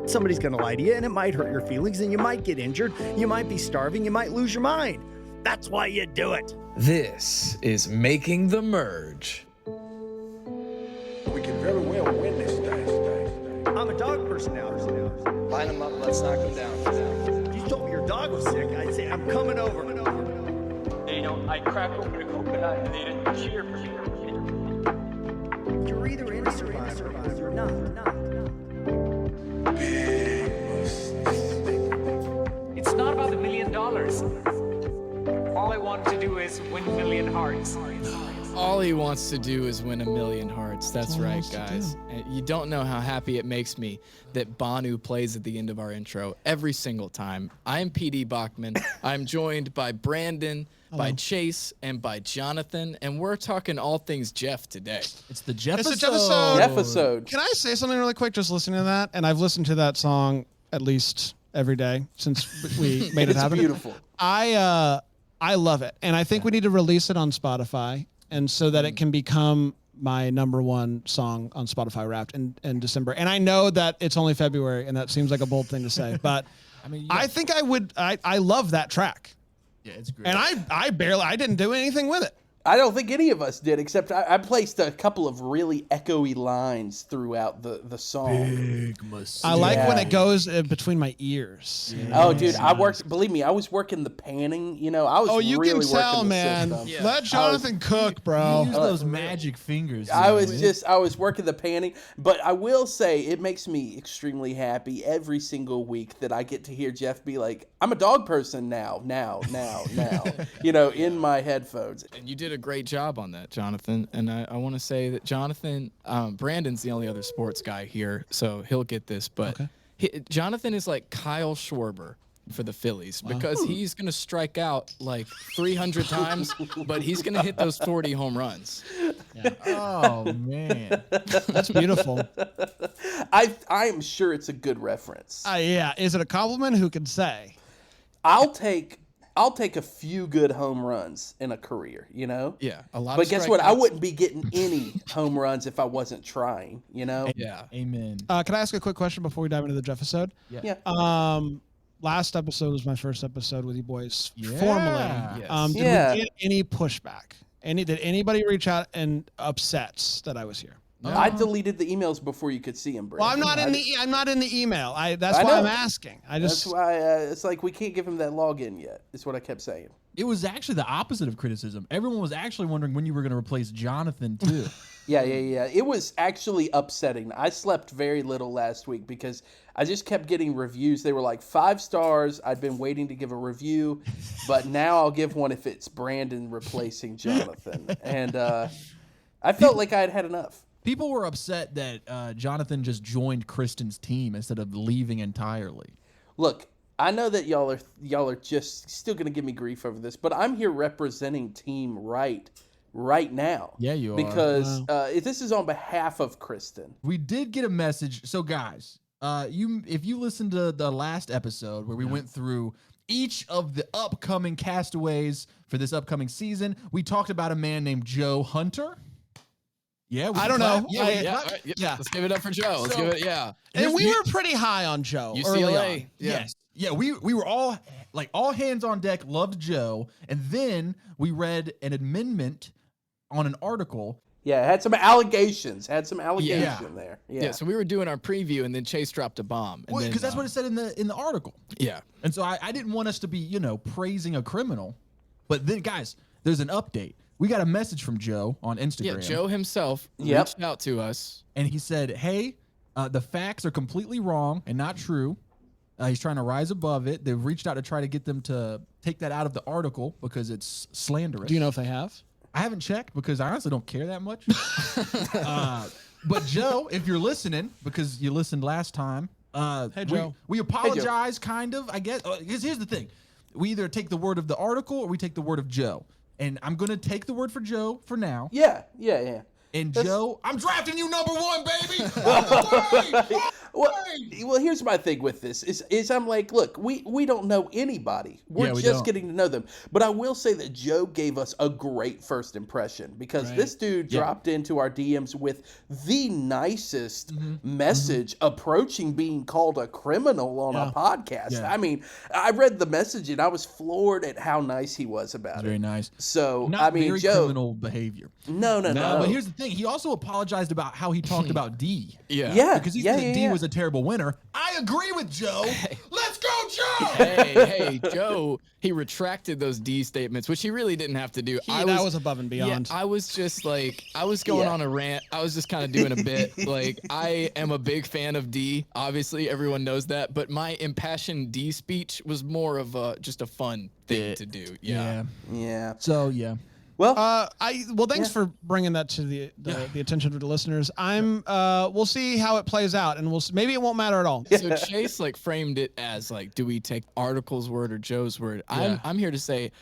Somebody's going to lie to you, and it might hurt your feelings, and you might get injured. You might be starving. You might lose your mind. That's why you do it. This is Making the Merge. We can very well win this thing. I'm a dog person now. Line them up, let's knock them down. If you told me your dog was sick, I'd say, I'm coming over. I crack open a coconut and they didn't cheer for me. You're either in Survivor or you're not. It's not about the $1 million. All I want to do is win 1 million hearts. All he wants to do is win 1 million hearts. That's right, guys. And you don't know how happy it makes me that Banu plays at the end of our intro every single time. I'm PD Bachman. I'm joined by Brandon, by Chase, and by Jonathan, and we're talking all things Jeff today. It's the Jeff Jeff-isode. Can I say something really quick just listening to that? And I've listened to that song at least every day since we made it happen. It's beautiful. I love it. And I think we need to release it on Spotify, and so that it can become my #1 song on Spotify Wrapped in December. And I know that it's only February, and that seems like a bold thing to say, but I think I would. I love that track. Yeah, it's great. And I didn't do anything with it. I don't think any of us did, except I placed a couple of really echoey lines throughout the song. Big mistake. I like when it goes between my ears. Yeah. Oh, dude, believe me, I was working the panning. I was you really can tell, working the man. system. Yeah. Let Jonathan cook, bro. Use those magic fingers. I was working the panning, but I will say it makes me extremely happy every single week that I get to hear Jeff be like, I'm a dog person now, in my headphones. And you did a great job on that, Jonathan. And I want to say that Jonathan, Brandon's the only other sports guy here, so he'll get this. But Jonathan is like Kyle Schwarber for the Phillies because he's going to strike out like 300 times, but he's going to hit those 40 home runs. Yeah. Oh, man. That's beautiful. I am sure it's a good reference. Yeah. Is it a compliment? Who can say? I'll take a few good home runs in a career, Yeah, a lot. But guess what? I wouldn't be getting any home runs if I wasn't trying, Yeah. Amen. Can I ask a quick question before we dive into the Jeff episode? Yeah. Last episode was my first episode with you boys Yeah. formally. Yes. Did we get any pushback? Did anybody reach out and upsets that I was here? No. I deleted the emails before you could see them, Brandon. Well, I'm not in the email. That's why know. I'm asking. That's why it's like we can't give him that login yet. Is what I kept saying. It was actually the opposite of criticism. Everyone was actually wondering when you were going to replace Jonathan, too. Yeah. It was actually upsetting. I slept very little last week because I just kept getting reviews. They were like 5 stars. I'd been waiting to give a review, but now I'll give one if it's Brandon replacing Jonathan. And I felt like I had had enough. People were upset that Jonathan just joined Kristen's team instead of leaving entirely. Look, I know that y'all are just still going to give me grief over this, but I'm here representing Team Right now. Yeah, you are. Because this is on behalf of Kristen. We did get a message. So, guys, if you listened to the last episode where we went through each of the upcoming castaways for this upcoming season, we talked about a man named Joe Hunter. Yeah, I don't know. Yeah. Let's give it up for Joe. Let's give it. Yeah. And we were pretty high on Joe. UCLA. Yes. Yeah, we were all hands on deck, loved Joe, and then we read an amendment on an article. Yeah, it had some allegations. There. Yeah. So we were doing our preview, and then Chase dropped a bomb. Because that's what it said in the article. Yeah. And so I didn't want us to be praising a criminal, but then guys, there's an update. We got a message from Joe on Instagram. Yeah, Joe himself reached out to us. And he said, hey, the facts are completely wrong and not true. He's trying to rise above it. They've reached out to try to get them to take that out of the article because it's slanderous. Do you know if they have? I haven't checked because I honestly don't care that much. But Joe, if you're listening, because you listened last time, hey, Joe. We apologize, kind of, I guess. Here's the thing. We either take the word of the article or we take the word of Joe. And I'm going to take the word for Joe for now. Yeah. And Joe, I'm drafting you #1, baby. Well, here's my thing with this is I'm like, look, we don't know anybody. We're we just don't. getting to know them. But I will say that Joe gave us a great first impression because this dude dropped into our DMs with the nicest message approaching being called a criminal on a podcast. Yeah. I mean, I read the message and I was floored at how nice he was about Very it. nice. So, Not I mean, very Joe, criminal behavior. no. But here's the thing. He also apologized about how he talked about D. Yeah, Because he said D was a terrible winner. I agree with Joe. Let's go, Joe! Hey, Joe, he retracted those D statements, which he really didn't have to do. That was above and beyond. Yeah, I was just like, I was going on a rant. I was just kind of doing a bit. Like, I am a big fan of D. Obviously, everyone knows that. But my impassioned D speech was more of just a fun thing to do. Yeah. So, yeah. Well, thanks for bringing that to the attention of the listeners. We'll see how it plays out, and maybe it won't matter at all. So Chase framed it as do we take Article's word or Joe's word? I'm here to say,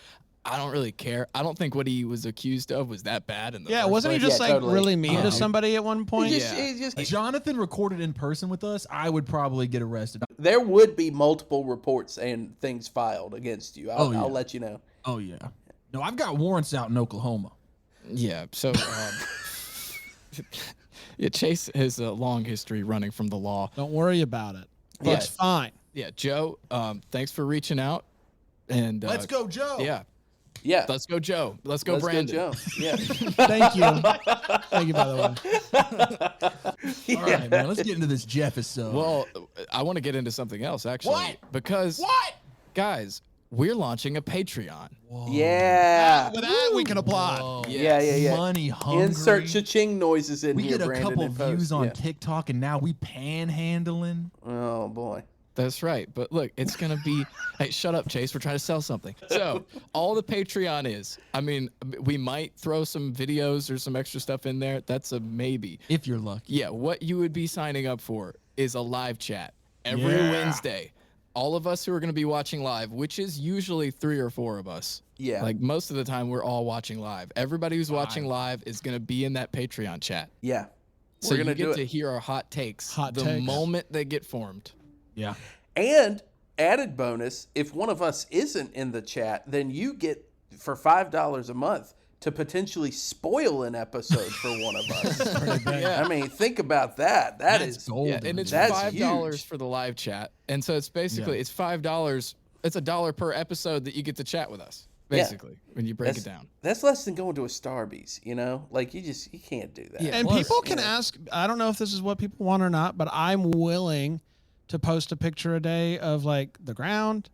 I don't really care. I don't think what he was accused of was that bad in the first wasn't he place. just really mean to somebody at one point? Just Jonathan recorded in person with us. I would probably get arrested. there would be multiple reports and things filed against you. I'll let you know. Oh, yeah. No, I've got warrants out in Oklahoma. Yeah. So, Chase has a long history running from the law. Don't worry about it. It's fine. Yeah, Joe. Thanks for reaching out. And Let's go, Joe. Yeah. Let's go, Joe. Let's go, Let's Brandon. go, Joe. Yeah. Thank you. Thank you, by the way. All right, man. Let's get into this Jeff episode. Well, I want to get into something else actually. What? Because guys, we're launching a Patreon. Yeah. With that, we can applaud. Yeah. Money hungry. Insert cha-ching noises in We here, get a Brandon. couple in post. views on Yeah. TikTok, and now we panhandling. Oh, boy. That's right. But look, it's going to be, hey, shut up, Chase. We're trying to sell something. So all the Patreon is, I mean, we might throw some videos or some extra stuff in there. That's a maybe. If you're lucky. Yeah. What you would be signing up for is a live chat every Wednesday. All of us who are going to be watching live, which is usually 3 or 4 of us. Yeah. Like most of the time, we're all watching live. Everybody who's watching live is going to be in that Patreon chat. Yeah. So We're you going to do get it. to hear our hot takes the takes. moment they get formed. Yeah. And added bonus, if one of us isn't in the chat, then you get, for $5 a month, to potentially spoil an episode for one of us. I mean, think about that. That's golden. Yeah, and it's That's $5 huge. for the live chat, and so it's basically it's $5. It's $1 per episode that you get to chat with us. Basically, when you break it down. That's less than going to a Starbucks, you know? Like, you can't do that. Yeah. And Plus, people can ask, I don't know if this is what people want or not, but I'm willing to post a picture a day of the ground.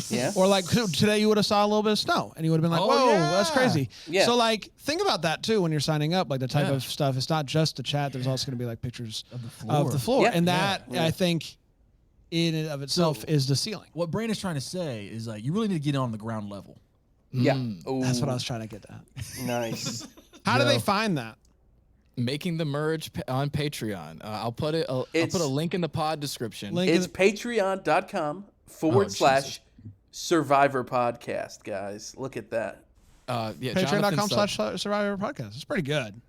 Yeah. Or today you would have saw a little bit of snow and you would have been like, Oh, whoa, yeah. that's crazy. Yeah. So think about that too when you're signing up, the type of stuff. It's not just the chat. There's also going to be pictures of the floor. Yeah. And that I think in and of itself is the ceiling. What Brandon's trying to say is you really need to get on the ground level. Yeah. That's what I Ooh, was trying to get at. nice. How do they find that? Making the merge on Patreon. I'll put a link in the pod description. It's patreon.com/Survivor Podcast, guys. Look at that. Patreon.com/Survivor Podcast. It's pretty good.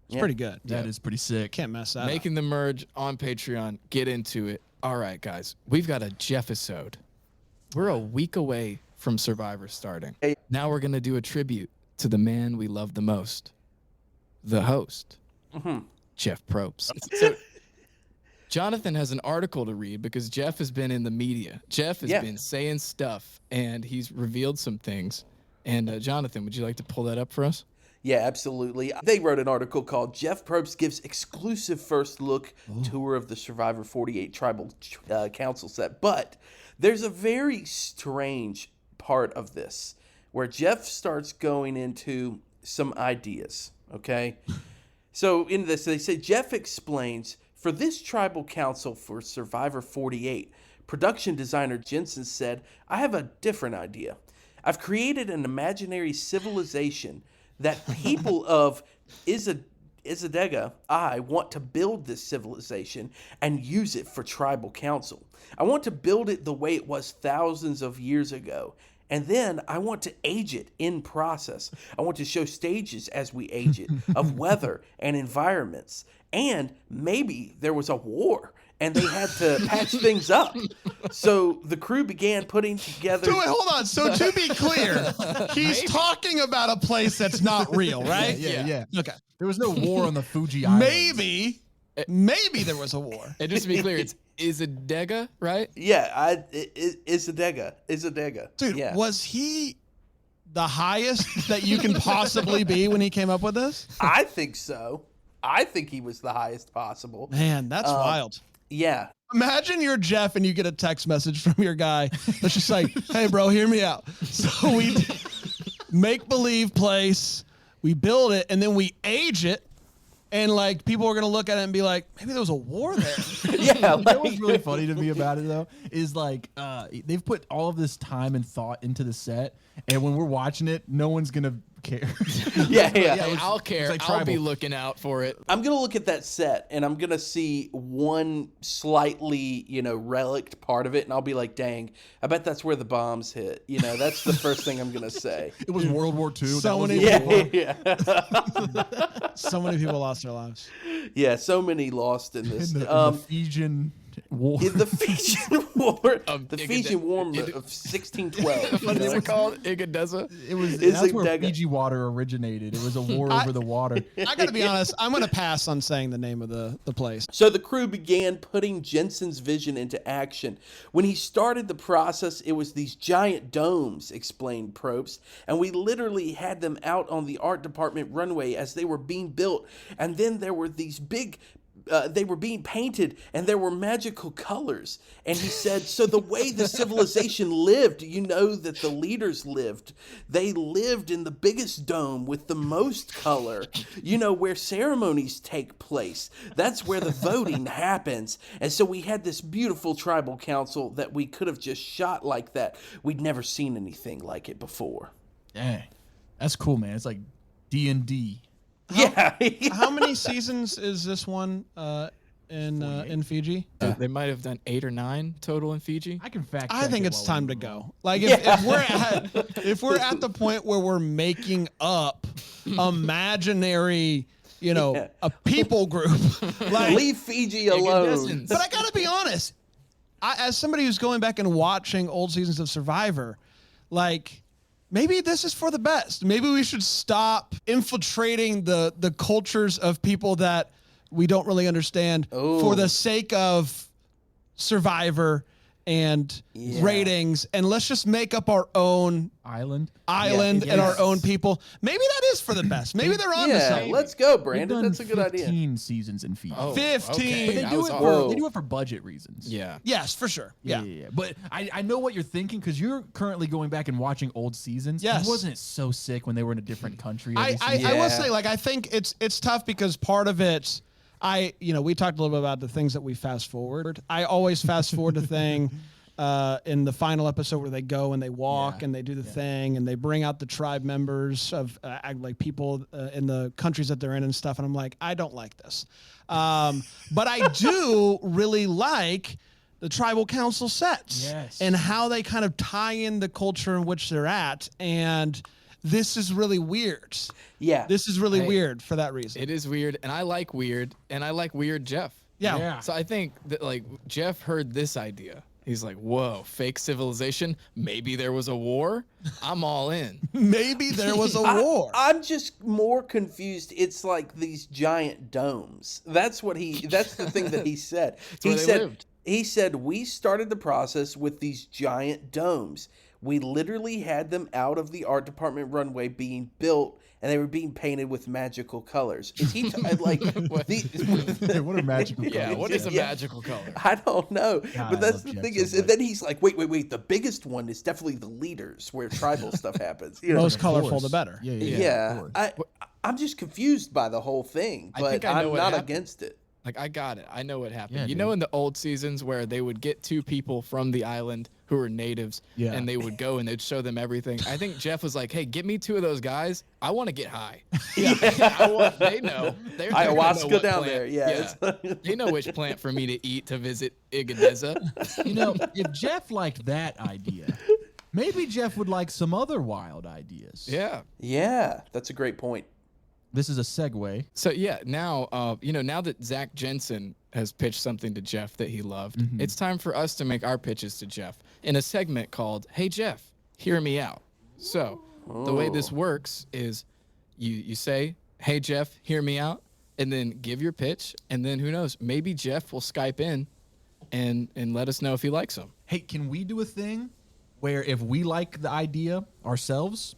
It's pretty good. That is pretty sick. Can't mess that up. Making the merge on Patreon. Get into it. All right, guys. We've got a Jeff-isode. We're a week away from Survivor starting. Now we're going to do a tribute to the man we love the most, the host, Jeff Probst. So, Jonathan has an article to read because Jeff has been in the media. Jeff has been saying stuff, and he's revealed some things. And Jonathan, would you like to pull that up for us? Yeah, absolutely. They wrote an article called Jeff Probst Gives Exclusive First Look Tour of the Survivor 48 Tribal Council Set. But there's a very strange part of this where Jeff starts going into some ideas, okay? So in this, they say, Jeff explains, for this tribal council for Survivor 48, production designer Jensen said, I have a different idea. I've created an imaginary civilization that people of Izadega, I want to build this civilization and use it for tribal council. I want to build it the way it was thousands of years ago And then I want to age it in process. I want to show stages as we age it of weather and environments. And maybe there was a war and they had to patch things up. So the crew began putting together. So wait, hold on. So to be clear, he's talking about a place that's not real, right? Yeah. Okay. There was no war on the Fuji Islands. Maybe there was a war. And just to be clear, it's Izadega, right? Yeah, Izadega. Dude, yeah. was he the highest that you can possibly be when he came up with this? I think so. I think he was the highest possible. Man, that's wild. Yeah. Imagine you're Jeff and you get a text message from your guy that's just like, hey, bro, hear me out. So we make believe place, we build it, and then we age it. And like people are gonna look at it and be like, maybe there was a war there. Yeah. You know what's really funny to me about it though is like they've put all of this time and thought into the set, and when we're watching it, no one's gonna care. Yeah. Hey, I'll care. like I'll be tribal. looking out for it. I'm gonna look at that set and I'm gonna see one slightly, relict part of it, and I'll be like, "Dang, I bet that's where the bombs hit." That's the first thing I'm gonna say. It was World War II. So That was many the people- war. So many people lost their lives. Yeah, so many lost in this. in the Fijian War. In the Fijian War, Of the Igade- Fijian War of Ig- 1612. What is it called? Igadeza? It was It's that's where like Dega. Fiji water originated. It was a war over the water. I gotta be honest, I'm gonna pass on saying the name of the place. So the crew began putting Jensen's vision into action. When he started the process, it was these giant domes, explained Probst, and we literally had them out on the art department runway as they were being built. And then there were these big they were being painted and there were magical colors. And he said, so the way the civilization lived, that the leaders lived. They lived in the biggest dome with the most color, where ceremonies take place. That's where the voting happens. And so we had this beautiful tribal council that we could have just shot like that. We'd never seen anything like it before. Dang, that's cool, man. It's like D&D. Yeah. How many seasons is this one in Fiji? They might have done 8 or 9 total in Fiji. I can fact. I check think it it's while time we to move on. go. Like if we're at the point where we're making up imaginary, a people group, like. Leave Fiji alone. Iridescence. But I gotta be honest, as somebody who's going back and watching old seasons of Survivor, like. Maybe this is for the best. Maybe we should stop infiltrating the cultures of people that we don't really understand for the sake of Survivor and ratings, and let's just make up our own Island. and our own people. Maybe that is for the best. Maybe they're on to Yeah, something. let's go, They've Brandon. done That's a good idea. 15 seasons in Fiji. Oh, 15. okay. But they That do was it awesome. Whoa. they do it for budget reasons. Yeah. Yes, for sure. Yeah. But I know what you're thinking because you're currently going back and watching old seasons. Yes. Wasn't it so sick when they were in a different country? I every season? will say, like, I think it's tough because part of it, we talked a little bit about the things that we fast forward. I always fast forward the thing in the final episode where they go and they walk and they do the thing and they bring out the tribe members of like people in the countries that they're in and stuff. And I'm like, I don't like this. But I do really like the tribal council sets and how they kind of tie in the culture in which they're at. And this is really weird. Yeah. This is really weird for that reason. It is weird, and I like weird, and I like weird Jeff. Yeah. So I think that like Jeff heard this idea. He's like, whoa, fake civilization? Maybe there was a war? I'm all in. Maybe there was a war. I'm just more confused. It's like these giant domes. That's the thing that he said. where they lived. He said, we started the process with these giant domes. We literally had them out of the art department runway being built, and they were being painted with magical colors. Is he like what a magical color. Yeah, what is a magical color? I don't know, God, but I that's love the Jeff thing so is, much. and then he's like, wait, the biggest one is definitely the leaders where tribal stuff happens. Most Of colorful, course. the better. Yeah, of course. I'm just confused by the whole thing, I but think I know I'm what not happened. against it. Like, I got it. I know what happened. Yeah, you dude. know in the old seasons where they would get 2 people from the island who were natives, Yeah. and they would go and they'd show them everything. I think Jeff was like, hey, get me 2 of those guys. I want to get high. They know. They're gonna know Ayahuasca what down plant- there, yeah. They know which plant for me to eat to visit Igadeza. If Jeff liked that idea, Maybe Jeff would like some other wild ideas. Yeah. Yeah, that's a great point. This is a segue. So yeah, now now that Zach Jensen has pitched something to Jeff that he loved, it's time for us to make our pitches to Jeff in a segment called "Hey Jeff, Hear Me Out." So the way this works is you say, "Hey Jeff, hear me out," and then give your pitch, and then who knows, maybe Jeff will Skype in and let us know if he likes them. Hey, can we do a thing where if we like the idea ourselves,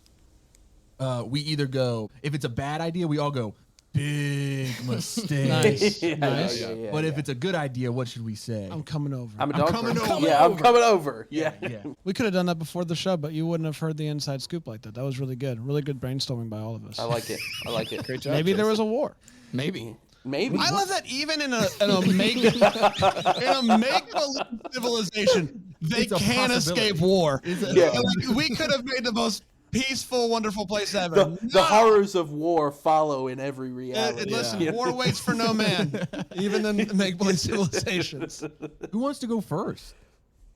we either go, if it's a bad idea, we all go, big mistake. Nice. Nice. But if it's a good idea, what should we say? I'm coming over. I'm a dog coming person. over. Yeah, I'm coming over. Yeah. Yeah. We could have done that before the show, but you wouldn't have heard the inside scoop like that. That was really good. Really good brainstorming by all of us. I like it. I like it. Great job. Maybe there was Jason. a war. Maybe. Maybe. I love that even in a make believe civilization, they It's a can't possibility. escape war. Yeah. Like, we could have made the most peaceful, wonderful place ever. The horrors of war follow in every reality. Listen, war waits for no man, even in make believe civilizations. Who wants to go first?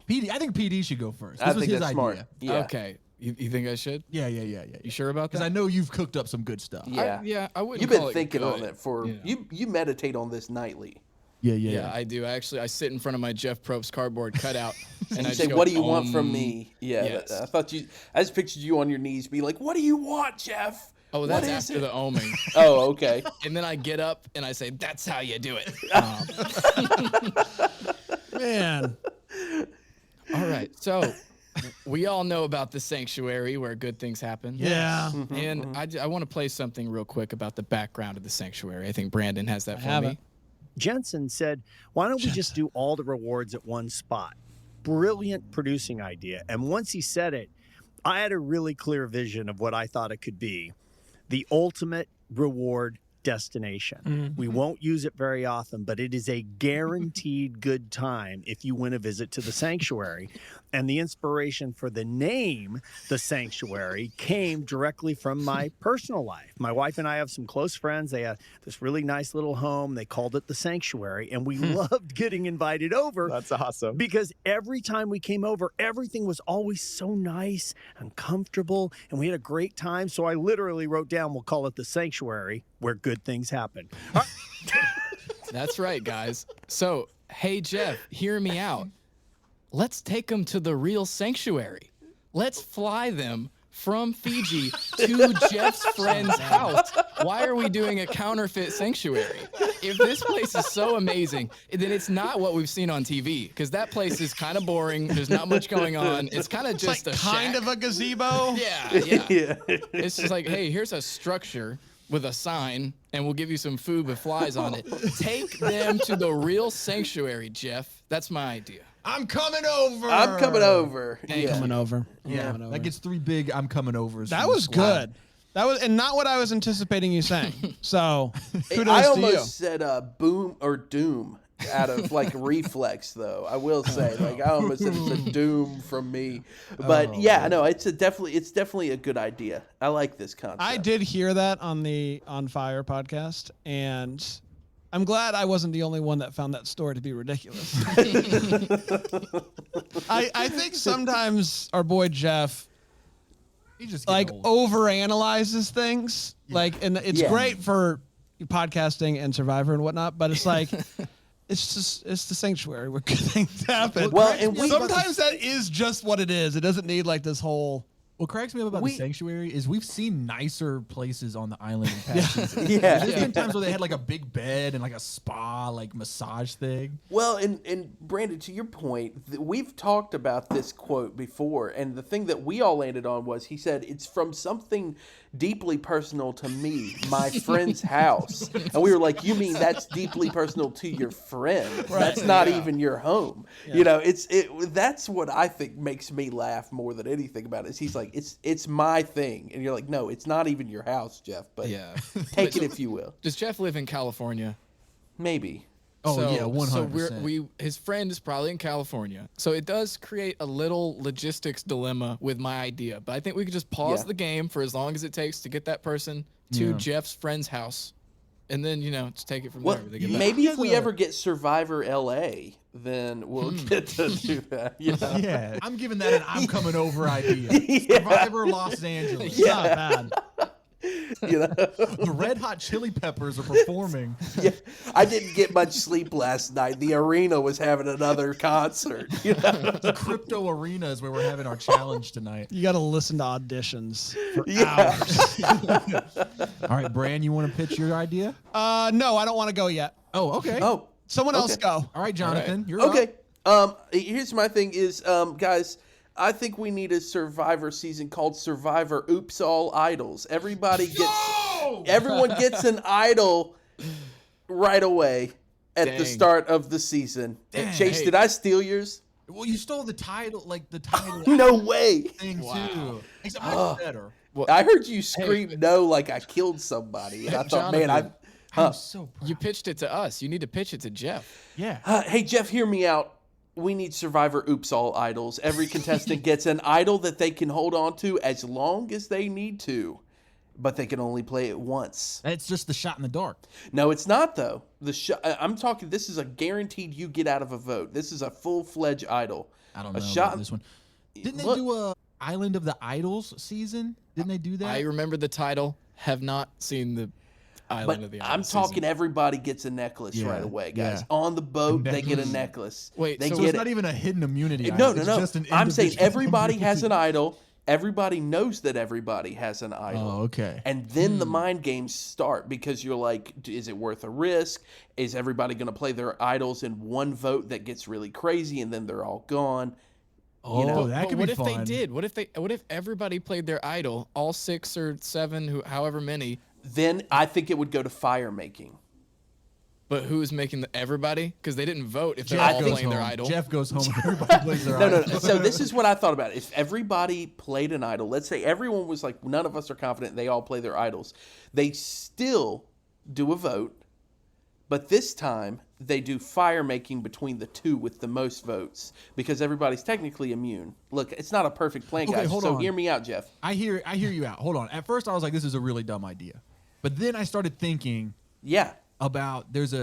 PD. I think PD should go first. This I was think his that's idea. smart. Yeah. Okay. You think I should? Yeah. You sure about Because that? I know you've cooked up some good stuff. Yeah. I wouldn't You've call been it thinking on good. it for Yeah. you meditate on this nightly. Yeah, I do. Actually, I sit in front of my Jeff Probst cardboard cutout, and I You say, just go, "What do you want from me?" Yeah, Yes. I thought I just pictured you on your knees, be like, "What do you want, Jeff?" Oh, What that's is after it? the oming. Oh, okay. And then I get up and I say, "That's how you do it." Man, All right. So we all know about the sanctuary where good things happen. yeah. And I want to play something real quick about the background of the sanctuary. I think Brandon has that for have me. it. Jensen said, why don't we just do all the rewards at one spot? Brilliant producing idea. And once he said it, I had a really clear vision of what I thought it could be. The ultimate reward destination. We won't use it very often, but it is a guaranteed good time if you win a visit to the sanctuary. And the inspiration for the name, the sanctuary, came directly from my personal life. My wife and I have some close friends. They had this really nice little home. They called it the sanctuary, and we loved getting invited over. That's awesome. Because every time we came over, everything was always so nice and comfortable, and we had a great time. So I literally wrote down, we'll call it the sanctuary, where good things happen. That's right, guys. So, hey, Jeff, hear me out. Let's take them to the real sanctuary. Let's fly them from Fiji to Jeff's friend's house. Why are we doing a counterfeit sanctuary? If this place is so amazing, then it's not what we've seen on TV, because that place is kind of boring. There's not much going on. It's kind of just Like a kind shack. of a gazebo. Yeah. It's just like, hey, here's a structure with a sign, and we'll give you some food with flies on it. Take them to the real sanctuary, Jeff. That's my idea. I'm coming over. I'm coming over. Thank Yeah. Coming over. Yeah, Coming over. that gets 3 big I'm coming overs. That from the was squad. good. That was, and not what I was anticipating you saying. So kudos I to you. almost said boom or doom out of like reflex, though. I will say, like, I almost said it's a doom from me. But yeah, no, it's definitely a good idea. I like this concept. I did hear that on the On Fire podcast, and I'm glad I wasn't the only one that found that story to be ridiculous. I think sometimes our boy Jeff He just like old. overanalyzes things. Like, and it's Yeah. great for podcasting and Survivor and whatnot, but it's like it's the sanctuary where good things happen. Well, and we- sometimes that is just what it is. It doesn't need like this whole. What cracks me up about the sanctuary is we've seen nicer places on the island in past seasons. Yeah. There's been times where they had like a big bed and like a spa, like massage thing. Well, and Brandon, to your point, we've talked about this quote before, and the thing that we all landed on was he said, it's from something deeply personal to me, my friend's house. And we were like, you mean that's deeply personal to your friend? That's not even your home. Yeah. You know, that's what I think makes me laugh more than anything about it. Is he's like, it's my thing. And you're like, no, it's not even your house, Jeff, but Yeah. take it if you will. Does Jeff live in California? Maybe. Oh, So- yeah, 100%. So his friend is probably in California. So it does create a little logistics dilemma with my idea. But I think we could just pause Yeah. the game for as long as it takes to get that person to Yeah. Jeff's friend's house. And then, just take it from Well, there. They get back. maybe if we ever get Survivor LA, then we'll get to do that. You know? Yeah, I'm giving that an I'm coming over idea. Survivor Los Angeles. It's not bad. You know? The Red Hot Chili Peppers are performing. Yeah, I didn't get much sleep last night. The arena was having another concert. You know? The Crypto Arena is where we're having our challenge tonight. You got to listen to auditions for Yeah. hours. All right, Bran, you want to pitch your idea? No, I don't want to go yet. Oh, okay. Oh, Someone else Okay. go. All right, Jonathan, you're up. okay. Here's my thing is, guys, I think we need a Survivor season called Survivor Oops All Idols. Everyone gets an idol right away at the Dang. start of the season. Dang. Chase, Hey. did I steal yours? Well, you stole the title, like the title No way. thing too. Except mine's Oh. better. I heard you scream no like I killed somebody. And I thought, man, Jonathan. I'm so proud. You pitched it to us. You need to pitch it to Jeff. Yeah. Hey, Jeff, hear me out. We need Survivor Oops All Idols. Every contestant gets an idol that they can hold on to as long as they need to, but they can only play it once. It's just the shot in the dark. No, it's not, though. I'm talking, this is a guaranteed you get out of a vote. This is a full-fledged idol. I don't A know shot- about this one. Didn't Look- they do a Island of the Idols season? Didn't they do that? I remember the title. Have not seen the Island But of the I'm Idols talking season. everybody gets a necklace Yeah, right away, guys. yeah. On the boat, they get a necklace. necklace. Wait, they so so get it's not even a hidden immunity. No, idol. no, It's no. just an I'm saying individual everybody has an immunity. idol. Everybody knows that everybody has an idol. Oh, okay. And then the mind games start because you're like, is it worth a risk? Is everybody going to play their idols in one vote that gets really crazy and then they're all gone? Oh, know, that But could what be if fun. they did? What if everybody played their idol, all 6 or 7, however many? Then I think it would go to fire making. But who's making everybody? Because they didn't vote if they're Jeff all goes playing their home. idol. Jeff goes home. And everybody plays their No, no, idol. no. So this is what I thought about. If everybody played an idol, let's say everyone was like, none of us are confident, they all play their idols. They still do a vote, but this time they do fire making between the two with the most votes because everybody's technically immune. Look, it's not a perfect plan, Okay, guys. hold So on. hear me out, Jeff. I hear you out. Hold on. At first, I was like, this is a really dumb idea. But then I started thinking Yeah. about there's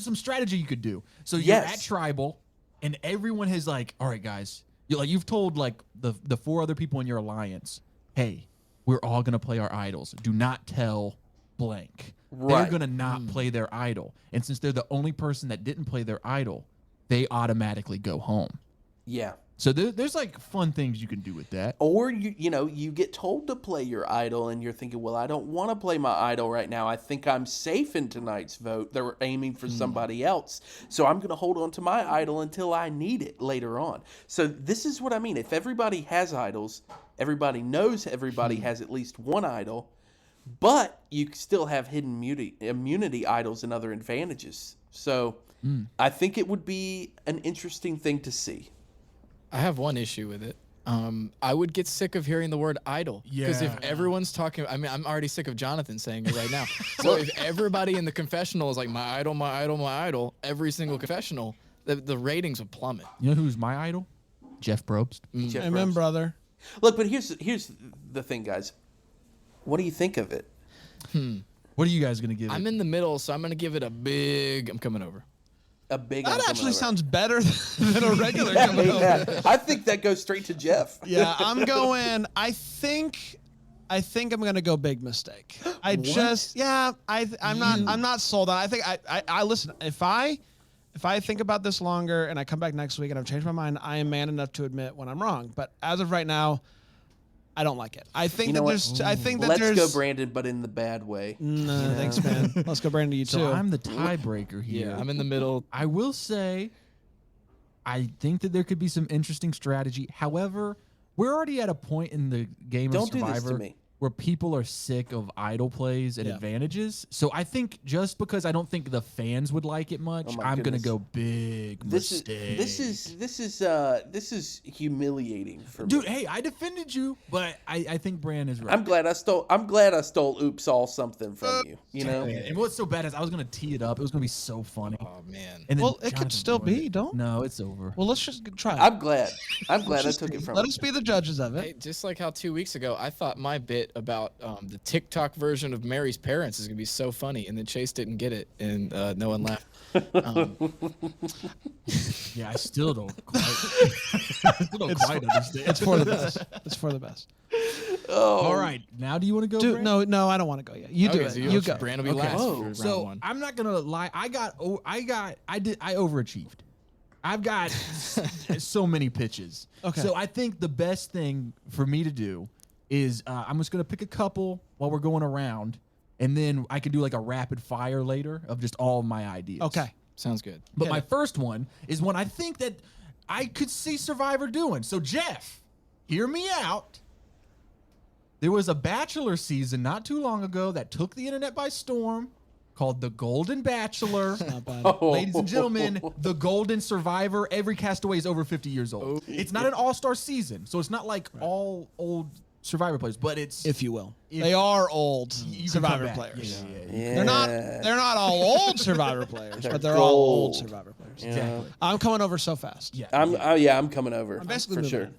some strategy you could do. So you're Yes. at tribal, and everyone has like, all right, guys, you've told like the 4 other people in your alliance, hey, we're all gonna play our idols. Do not tell blank. They're Right. gonna not play their idol, and since they're the only person that didn't play their idol, they automatically go home. Yeah. So there's like fun things you can do with that. Or you get told to play your idol and you're thinking, well, I don't want to play my idol right now. I think I'm safe in tonight's vote. They're aiming for somebody else. So I'm going to hold on to my idol until I need it later on. So this is what I mean. If everybody has idols, everybody knows everybody has at least one idol, but you still have hidden immunity idols and other advantages. So I think it would be an interesting thing to see. I have one issue with it. I would get sick of hearing the word idol. Because if Yeah. everyone's talking, I mean, I'm already sick of Jonathan saying it right now. So if everybody in the confessional is like, my idol, my idol, my idol, every single confessional, the ratings would plummet. You know who's my idol? Jeff Probst. Jeff Amen, Rose. brother. Look, but here's the thing, guys. What do you think of it? What are you guys gonna give I'm it? in the middle, so I'm going to give it a big, I'm coming over. A big. That I'm coming actually over. sounds better than a regular coming over. Yeah, I think that goes straight to Jeff. Yeah, I'm going. I think I'm gonna go big mistake. I'm not sold on. I think I listen. If I think about this longer and I come back next week and I've changed my mind, I am man enough to admit when I'm wrong. But as of right now, I don't like it. I think You that know what? there's. I think that Let's there's. go, Brandon, but in the bad way. No, thanks, man. Let's go, Brandon. You So too. I'm the tiebreaker here. Yeah, I'm in the middle. I will say, I think that there could be some interesting strategy. However, we're already at a point in the game Don't of do this to Survivor me. where people are sick of idle plays and Yeah. advantages. So I think just because I don't think the fans would like it much, Oh my I'm gonna goodness. go big This mistake. this is humiliating for Dude, me. hey, I defended you, but I think Bran is right. I'm glad I stole Oops All something from you. You know. And what's so bad is I was gonna tee it up. It was gonna be so funny. Oh, man. And then Well, it could Jonathan still ruined be, it. don't? No, it's over. well, let's just try. I'm glad. I Let's took it from Let you. us be the judges of it. Hey, just like how 2 weeks ago, I thought my bit about the TikTok version of Mary's parents is going to be so funny, and then Chase didn't get it, and no one laughed. Yeah, I still don't quite understand. It's for the best. It's for the best. All right, now do you want to go? Brand? No, I don't want to go yet. You do it. So You go. Brand will be last for round So one. I'm not gonna lie. I overachieved. I've got so many pitches. Okay. So I think the best thing for me to do is I'm just gonna pick a couple while we're going around, and then I can do like a rapid fire later of just all my ideas. Okay. Sounds good. But my first one is one I think that I could see Survivor doing. So Jeff, hear me out. There was a Bachelor season not too long ago that took the internet by storm called The Golden Bachelor. Not bad. Ladies and gentlemen, The Golden Survivor. Every castaway is over 50 years old. It's not an all-star season, so it's not like all old Survivor players, but it's If you will. They are old you can come Survivor back. players. Yeah. They're not all old Survivor players, but they're all old gold. Survivor players. Exactly. I'm coming over so fast. Yeah. I'm coming over. I'm basically for moving sure. in.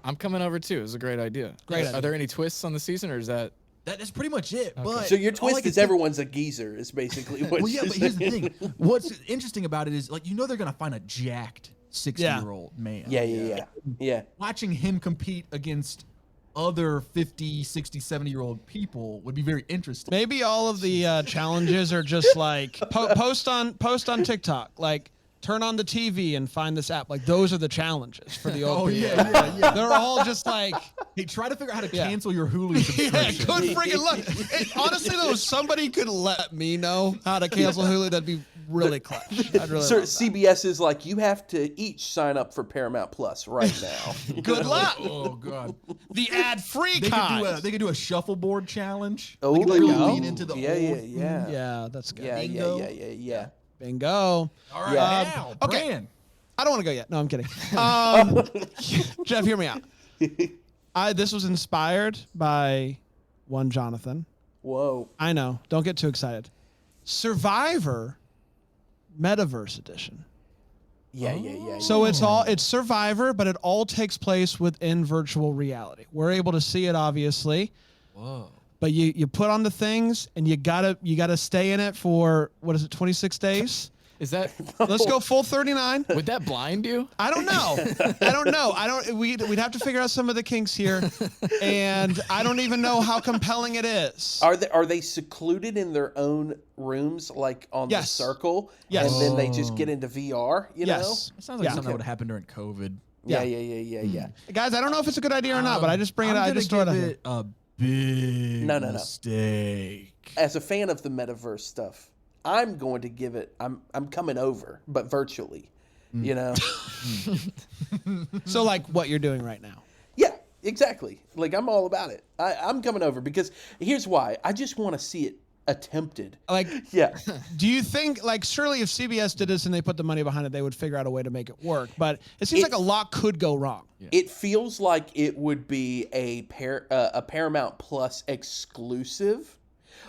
I'm coming over too. It's a great idea. Great Are idea. there any twists on the season, or is that? That's pretty much it. But So your all I twist can is think- everyone's a geezer. Is basically what. Well, yeah, you're but here's the saying. thing. What's interesting about it is, like, they're gonna find a jacked 60-year-old man. Yeah. Watching him compete against other 50, 60, 70-year-old people would be very interesting. Maybe all of the challenges are just like post on TikTok, like turn on the TV and find this app. Like those are the challenges for the old people. yeah. They're all just like, Hey, try to figure out how to Yeah. cancel your Hulu yeah, subscription. good freaking luck. Honestly, though, if somebody could let me know how to cancel Hulu, that'd be really clutch. I'd really Sir, love that. CBS is like, you have to each sign up for Paramount Plus right now. Good luck. Oh god. The ad-free They kind. could do a shuffleboard challenge. Oh, They could there really you go. lean into the Yeah, old. yeah. Yeah, that's good. Yeah, Bingo. yeah. Bingo. All right, Yeah. now, Okay. Brand. I don't want to go yet. No, I'm kidding. Jeff, hear me out. This was inspired by one Jonathan. Whoa. I know. Don't get too excited. Survivor Metaverse Edition. Yeah. So it's Survivor, but it all takes place within virtual reality. We're able to see it, obviously. Whoa. But you put on the things and you gotta stay in it for 26 days? Is that? Let's go full 39. Would that blind you? I don't know. We'd have to figure out some of the kinks here, and I don't even know how compelling it is. Are they secluded in their own rooms, like on Yes. the circle? Yes. And then they just get into VR, you Yes. That sounds like Yeah. something that would happen during COVID. know? Yeah. Yeah. Guys, I don't know if it's a good idea or not, but I just bring it I'm out. I gonna just throw it out give here. it a big No. mistake. As a fan of the metaverse stuff, I'm going to give it, I'm coming over, but virtually, you know? So, like what you're doing right now. Yeah, exactly. Like, I'm all about it. I'm coming over because here's why. I just want to see it attempted. Like, Yeah. do you think, like, surely if CBS did this and they put the money behind it, they would figure out a way to make it work? But it seems like a lot could go wrong. It feels like it would be a Paramount Plus exclusive.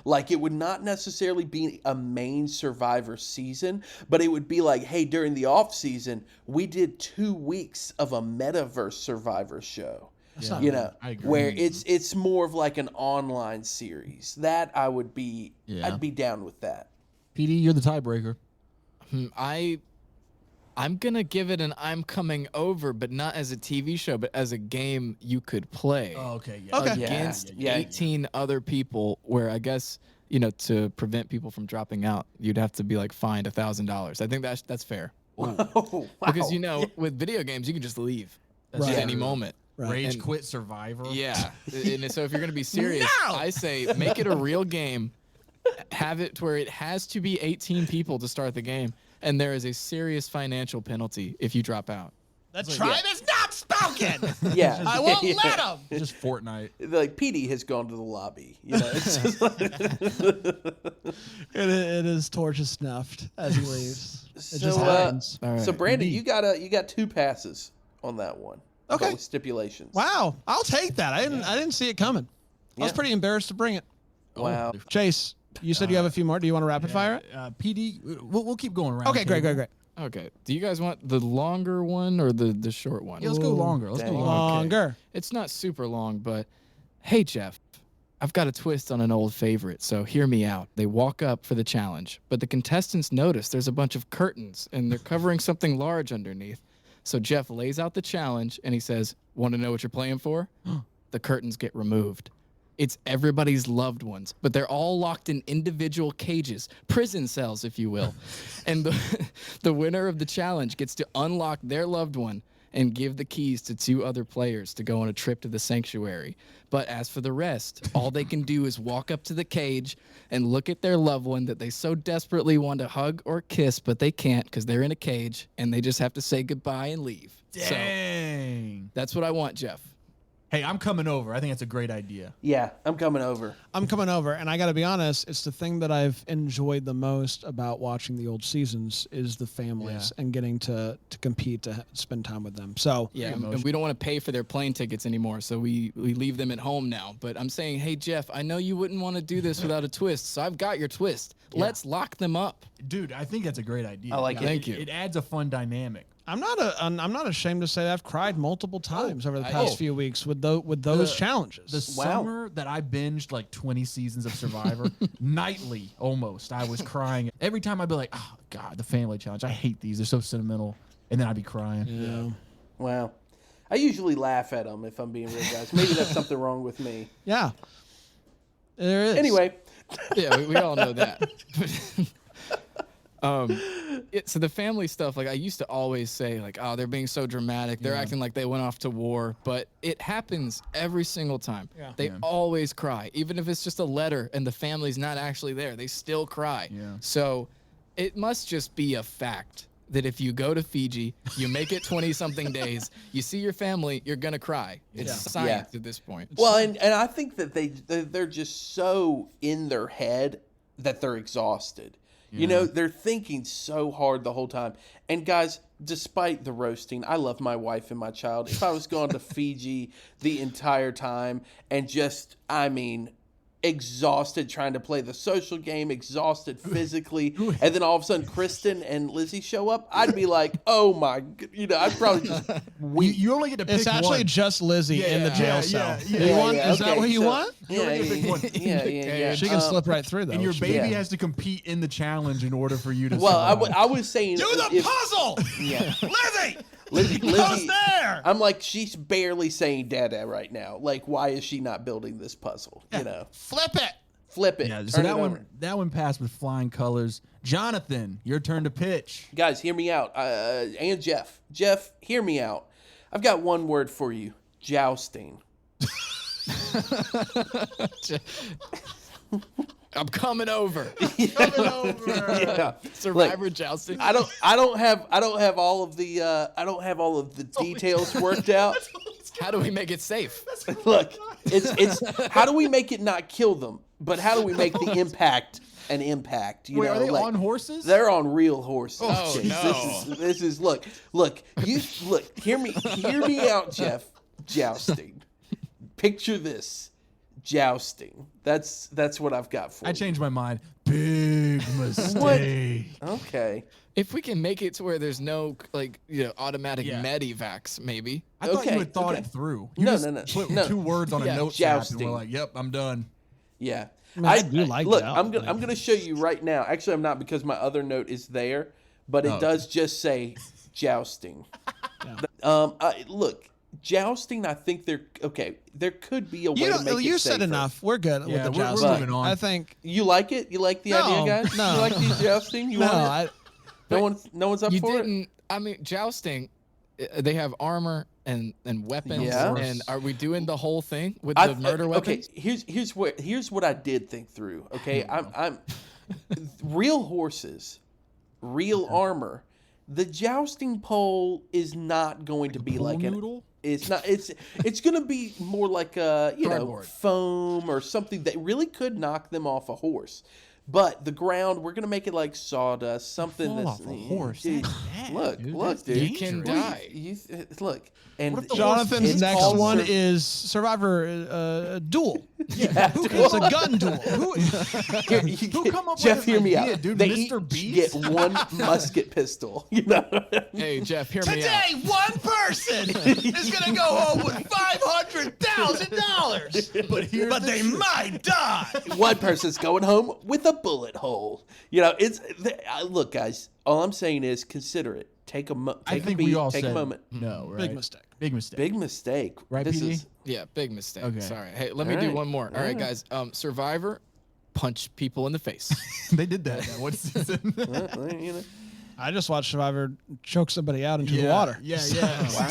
Like, it would not necessarily be a main Survivor season, but it would be like, hey, during the off season, we did 2 weeks of a metaverse Survivor show. not You bad. know, I agree. where it's more of like an online series. That I would be, Yeah. I'd be down with that. PD, you're the tiebreaker. I'm gonna give it an I'm coming over, but not as a TV show, but as a game you could play. Oh, okay. Yeah. Okay. Against Yeah. 18 other people, where I guess, to prevent people from dropping out, you'd have to be like fined $1,000. I think that's fair. Oh, wow. Because with video games you can just leave at Right. any moment. Right. Rage And- quit Survivor. Yeah. And so if you're gonna be serious, No! I say make it a real game. Have it to where it has to be 18 people to start the game, and there is a serious financial penalty if you drop out. The tribe is not spoken. Yeah. I won't Yeah. let them. Just Fortnite. Like, PD has gone to the lobby. You know, it's just like, It is torch is snuffed as he leaves. It So, just happens. All right. so Brandon, you got 2 passes on that one. Okay. But with stipulations. Wow, I'll take that. I didn't see it coming. I was Yeah. pretty embarrassed to bring it. Wow. Chase, you said you have a few more. Do you want to rapid fire it? PD, we'll keep going around. Okay, great. Okay. Do you guys want the longer one or the short one? Yeah, let's go longer. Let's go Dang. longer. Longer. It's not super long, but hey, Jeff, I've got a twist on an old favorite, so hear me out. They walk up for the challenge, but the contestants notice there's a bunch of curtains and they're covering something large underneath. So Jeff lays out the challenge and he says, "Want to know what you're playing for?" The curtains get removed. It's everybody's loved ones, but they're all locked in individual cages, prison cells, if you will. And the winner of the challenge gets to unlock their loved one and give the keys to 2 other players to go on a trip to the sanctuary. But as for the rest, all they can do is walk up to the cage and look at their loved one that they so desperately want to hug or kiss, but they can't because they're in a cage, and they just have to say goodbye and leave. Dang. So that's what I want, Jeff. Hey, I'm coming over. I think that's a great idea. Yeah, I'm coming over. I'm coming over, and I got to be honest, it's the thing that I've enjoyed the most about watching the old seasons is the families and getting to compete, to spend time with them. So Yeah, and we don't want to pay for their plane tickets anymore, so we leave them at home now. But I'm saying, hey, Jeff, I know you wouldn't want to do this without a twist, so I've got your twist. Let's lock them up. Dude, I think that's a great idea. I like it. Thank you. It adds a fun dynamic. I'm not ashamed to say I've cried multiple times over the past few weeks with those challenges. The summer that I binged like 20 seasons of Survivor, nightly almost, I was crying. Every time I'd be like, oh, God, the family challenge. I hate these. They're so sentimental. And then I'd be crying. Yeah. Wow. I usually laugh at them if I'm being real, guys. Maybe that's something wrong with me. Yeah. There is. Anyway. Yeah, we all know that. So the family stuff, like I used to always say, like, oh, they're being so dramatic. They're acting like they went off to war. But it happens every single time. Yeah. They always cry. Even if it's just a letter and the family's not actually there, they still cry. Yeah. So it must just be a fact that if you go to Fiji, you make it 20-something days, you see your family, you're going to cry. It's science at this point. Well, and I think that they're just so in their head that they're exhausted. You know, they're thinking so hard the whole time. And guys, despite the roasting, I love my wife and my child. If I was going to Fiji the entire time and just, exhausted trying to play the social game, exhausted physically, and then all of a sudden Kristen and Lizzie show up, I'd be like, oh my, I'd probably just weep. You only get to pick It's actually one. just Lizzie in the jail cell. Yeah, Is that what you want? Yeah. She can slip right through, though. And your baby has to compete in the challenge in order for you to Well, survive. I was saying... Do the puzzle! Yeah. Lizzie! Lizzie, there! I'm like, she's barely saying dada right now. Like, why is she not building this puzzle? You know? Flip it! Flip it. Yeah, so Turn that it one over. that one passed with flying colors. Jonathan, your turn to pitch. Guys, hear me out. And Jeff. Jeff, hear me out. I've got one word for you. Jousting. I'm coming over. Yeah. Survivor jousting. I don't have all of the details worked out. How do we make it safe? Look, it's how do we make it not kill them, but how do we make the impact an impact? Wait, are they on horses? They're on real horses. Oh, Chase. no. This is look. Hear me out, Jeff. Jousting. Picture this. Jousting. That's what I've got for you. I changed my mind. Big mistake. Okay. If we can make it to where there's no automatic medivacs, maybe. I thought you had thought it through. You just put 2 words on a note app and we're like, yep, I'm done. Yeah. I do like look, joust. I'm gonna show you right now. Actually, I'm not, because my other note is there, but it does just say jousting. Look, jousting. I think there could be a way to make it You safer. said enough. We're good with the we're jousting. moving on. I think. You like it? You like the idea, guys? No. You like the jousting? You want it? No one's up You for it. didn't. I mean, jousting. They have armor and weapons. Yeah. And are we doing the whole thing with the murder weapons? Okay. Here's what I did think through. Okay. I'm real horses, real armor. The jousting pole is not going to be like noodle? It's not. It's going to be more like a Cardboard. foam or something that really could knock them off a horse. But the ground, we're going to make it like sawdust, something Fall that's off a horse. Dude, That's bad, look, dude. look, That's dude. You can die. Look, and What if the Jonathan's it's next called one is Survivor Duel. It's a gun duel. Who come up Jeff, with this hear me idea, out. dude? They Mr. each Beast? get one musket pistol. You know. Hey, Jeff, hear me out. Today, one person is gonna go home with $500,000, but they might die. One person's going home with a bullet hole. You know, look, guys. All I'm saying is consider it. Take a I think beat, we all take said a moment. no, right? Big mistake. Big mistake. Big mistake. Right, This PD? is Yeah, big mistake. Okay. Sorry. Hey, let me All do right. one more. All right, guys. Survivor, punch people in the face. They did that. What season? you know. I just watched Survivor choke somebody out into the water. Yeah.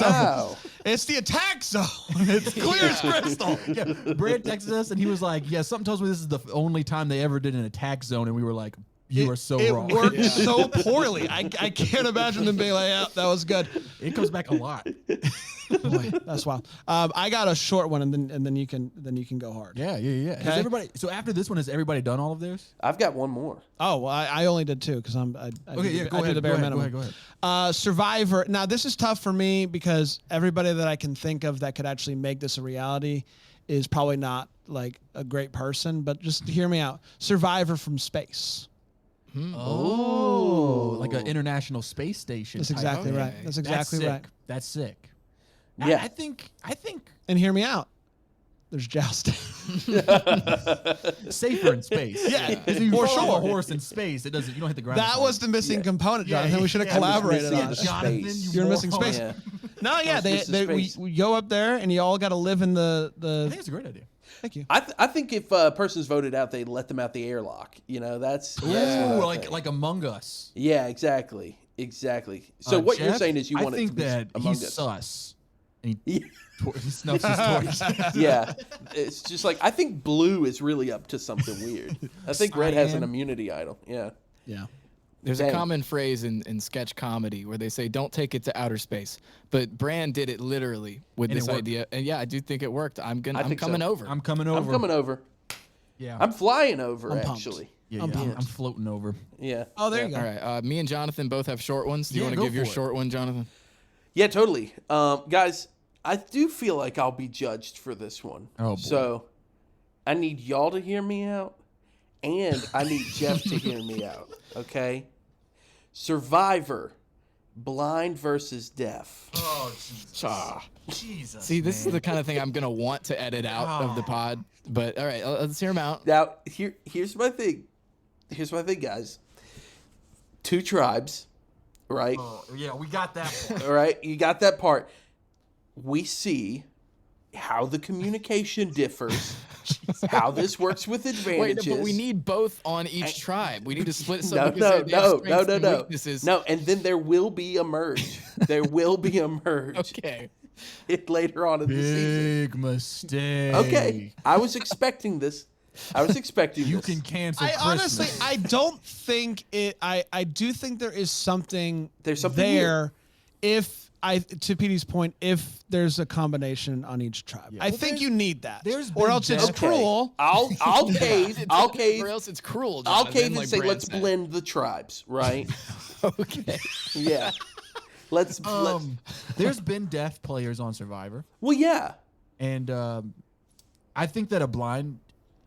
Wow. It's the attack zone. It's clear as crystal. Yeah, Brad texted us and he was like, "Yeah, something tells me this is the only time they ever did an attack zone," and we were like, "You are so wrong." It worked so poorly. I can't imagine them being like, "Yeah, that was good." It comes back a lot. Boy, that's wild. I got a short one, and then you can go hard. Yeah. Has Okay. everybody? So after this one, has everybody done all of theirs? I've got one more. Oh, well, I only did two because I Okay, did, yeah, I did the bare minimum. Go ahead. Survivor. Now this is tough for me because everybody that I can think of that could actually make this a reality is probably not like a great person. But just hear me out. Survivor from space. Oh, like an international space station. That's type exactly thing. right. That's exactly sick. right. That's sick. Yeah. I think And hear me out. There's jousting. safer in space. Yeah, If you for follow a sure. horse in space, it doesn't. You don't hit the ground. That was the missing component, Yeah, Jonathan. We should have collaborated missing on the it. Jonathan. space. You're missing moron. space. Yeah. No, yeah, Missing space. we go up there and you all got to live in I think it's a great idea. Thank you. I think if a person's voted out, they let them out the airlock. You know, that's what I think. like Among Us. Yeah, exactly. So what you're Jeff, saying is you want I it to think be that Among he's Us. sus. And Yeah. he snuffs his torch. Yeah, it's just like I think Blue is really up to something weird. I think Red has an immunity idol. Yeah. Yeah. There's Dang. a common phrase in sketch comedy where they say, "Don't take it to outer space." But Brand did it literally with And it this worked. idea, and yeah, I do think it worked. I'm think coming so. over. I'm coming over. I'm coming over. Yeah. I'm flying over, I'm pumped. actually. yeah, I'm yeah. pumped. I'm floating over. Yeah. Oh, there you go. All right, me and Jonathan both have short ones. Do you Yeah, want to go give your for it. short one, Jonathan? Yeah, totally. Guys, I do feel like I'll be judged for this one. Oh, boy. So I need y'all to hear me out, and I need Jeff to hear me out. Okay? Survivor, blind versus deaf. Oh, Jesus. Ah. Jesus. See, this is the kind of thing I'm gonna want to edit out of the pod. But all right, let's hear him out. Now, here's my thing. Here's my thing, guys. Two tribes, right? Oh, yeah, we got that. All right, you got that part. We see how the communication differs, how this works with Wait, advantages. no, but we need both on each tribe. We need to split some. no, because no, they have no, strengths and weaknesses. no, and then there will be a merge. There will be a merge Okay. later on in the season. Big mistake. Okay, I was expecting this. You can cancel I Christmas. honestly, I don't think it. I do think there is something. There's something there. If to PD's point, if there's a combination on each tribe, I think you need that. there's or been else it's death- cruel. I'll cave. I'll cave. Or else it's cruel. I'll Jonathan, cave and like say, Brad let's said. blend the tribes, right? Okay. Yeah. Let's. There's been deaf players on Survivor, Well, yeah. and I think that a blind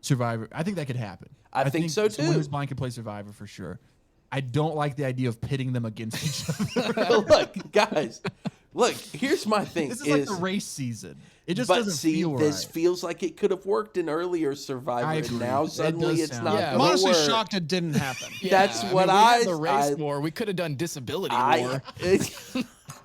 Survivor, I think that could happen. I think so, Someone too. who's blind can play Survivor for sure. I don't like the idea of pitting them against each other. Look, guys. Look, here's my thing. This is like the race season. It just but doesn't see, feel this right. feels like it could have worked in earlier Survivor, I and agree. now That suddenly does it's sound- not. Yeah, I'm gonna honestly work. shocked it didn't happen. That's what we I- had the race I- war. We could have done disability war.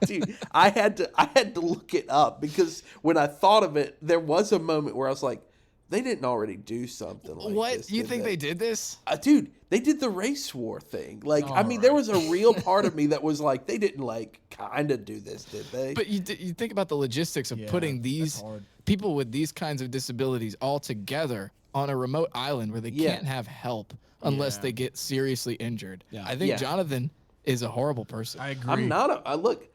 Dude, I had to look it up because when I thought of it, there was a moment where I was like, they didn't already do something like What? this. You did think they did this? Dude, they did the race war thing. Like, I mean, there was a real part of me that was like, they didn't like kind of do this, did they? But you think about the logistics of putting these hard. people with these kinds of disabilities all together on a remote island where they Yeah. can't have help unless they get seriously injured. Yeah. I think Yeah. Jonathan is a horrible person. I agree. I'm not a look.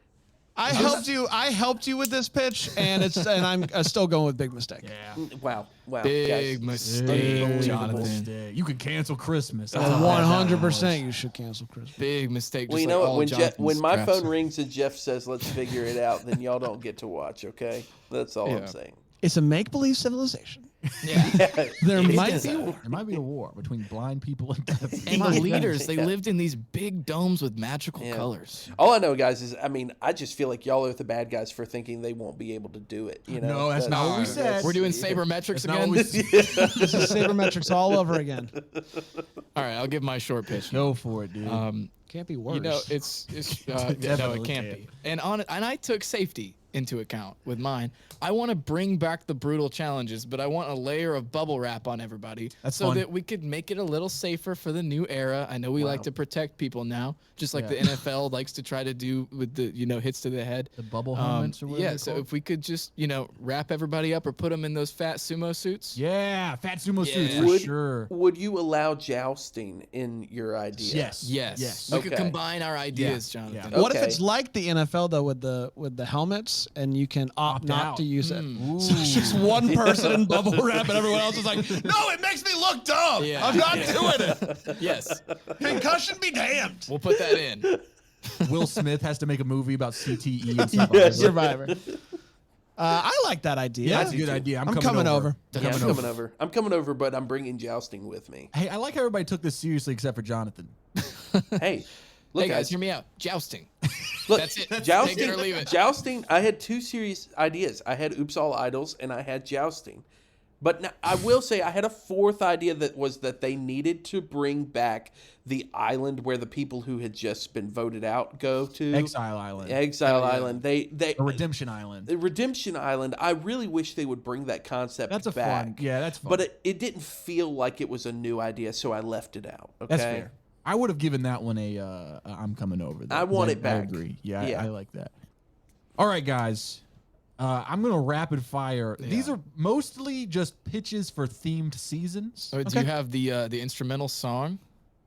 I helped you with this pitch, and I'm still going with big mistake. Yeah. Wow, Big guys. mistake, Unbelievable. Jonathan. You could cancel Christmas. That's all that 100%, you should cancel Christmas. Big mistake. Well, Just you like know what? all When Jonathan's my drafts. phone rings and Jeff says, "Let's figure it out," then y'all don't get to watch. Okay, that's all I'm saying. It's a make-believe civilization. There might be. There might be a war between blind people and deaf. And the leaders, they lived in these big domes with magical colors. All I know, guys, is I just feel like y'all are the bad guys for thinking they won't be able to do it. You know? No, that's not what we said. We're doing sabermetrics That's not again. what we said. This is sabermetrics all over again. All right, I'll give my short pitch. Go for it, dude. Can't be worse. You know, it's no, Definitely it can't can't. be. And I took safety into account with mine. I want to bring back the brutal challenges, but I want a layer of bubble wrap on everybody That's so fun. that we could make it a little safer for the new era. I know we like to protect people now, just like the NFL likes to try to do with the hits to the head. The bubble helmets or whatever Yeah, they're so called? if we could just wrap everybody up or put them in those fat sumo suits. Yeah, fat sumo suits Yeah. for Would, sure. would you allow jousting in your idea? Yes. Yes. Yes. We could Okay. combine our ideas, Jonathan. Yeah. What if Okay. it's like the NFL though, with the helmets, and you can opt not out. to use it? Ooh. So it's just one person in bubble wrap, and everyone else is like, "No, it makes me look dumb. Yeah. I'm not Yeah. doing it. Yes. Concussion be damned." We'll put that in. Will Smith has to make a movie about CTE and Survivor. Survivor. I like that idea. Yeah, that's a good idea. I'm coming over. Yeah, I'm coming over. I'm coming over, but I'm bringing jousting with me. Hey, I like how everybody took this seriously except for Jonathan. Hey, look, Hey guys, hear me out. Jousting. Look, That's it. Jousting, Take it or leave it. jousting. I had two serious ideas. I had Oops All Idols, and I had jousting. But now, I will say I had a fourth idea that was that they needed to bring back the island where the people who had just been voted out go to. Exile Island. Exile Island. They A Redemption Island. the Redemption Island. I really wish they would bring that concept That's a back. fun. Yeah, that's fun. But it didn't feel like it was a new idea, so I left it out. Okay? That's fair. I would have given that one a I'm coming over. Though, I want 'cause it back. I agree. Yeah, Yeah. I like that. All right, guys. I'm going to rapid fire. These are mostly just pitches for themed seasons. So do you have the instrumental song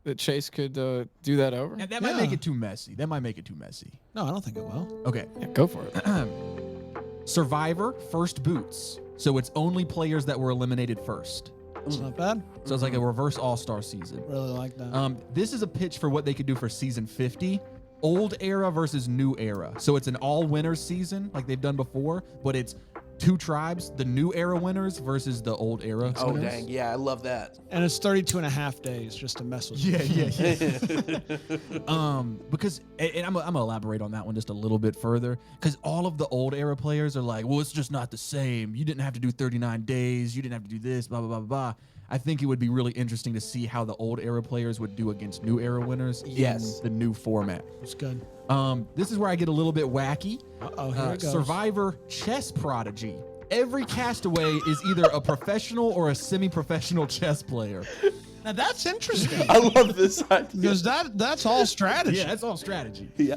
that Chase could do that over? And that might make it too messy. That might make it too messy. No, I don't think it will. Okay. Yeah, go for it. Survivor, first boots. So it's only players that were eliminated first. It's not bad. So it's like a reverse all-star season. Really like that. This is a pitch for what they could do for season 50. Old era versus new era. So it's an all winners season like they've done before, but it's two tribes, the new era winners versus the old era. Oh, winners. dang. Yeah, I love that. And it's 32 and a half days just to mess with Yeah, you. yeah. Because, and I'm gonna elaborate on that one just a little bit further, because all of the old era players are like, well, it's just not the same. You didn't have to do 39 days. You didn't have to do this, blah, blah, blah, blah. I think it would be really interesting to see how the old era players would do against new era winners Yes. in the new format. It's good. This is where I get a little bit wacky. Uh-oh, here it goes. Survivor chess prodigy. Every castaway is either a professional or a semi-professional chess player. Now that's interesting. I love this idea. Because that's all strategy. Yeah, that's all strategy. Yeah.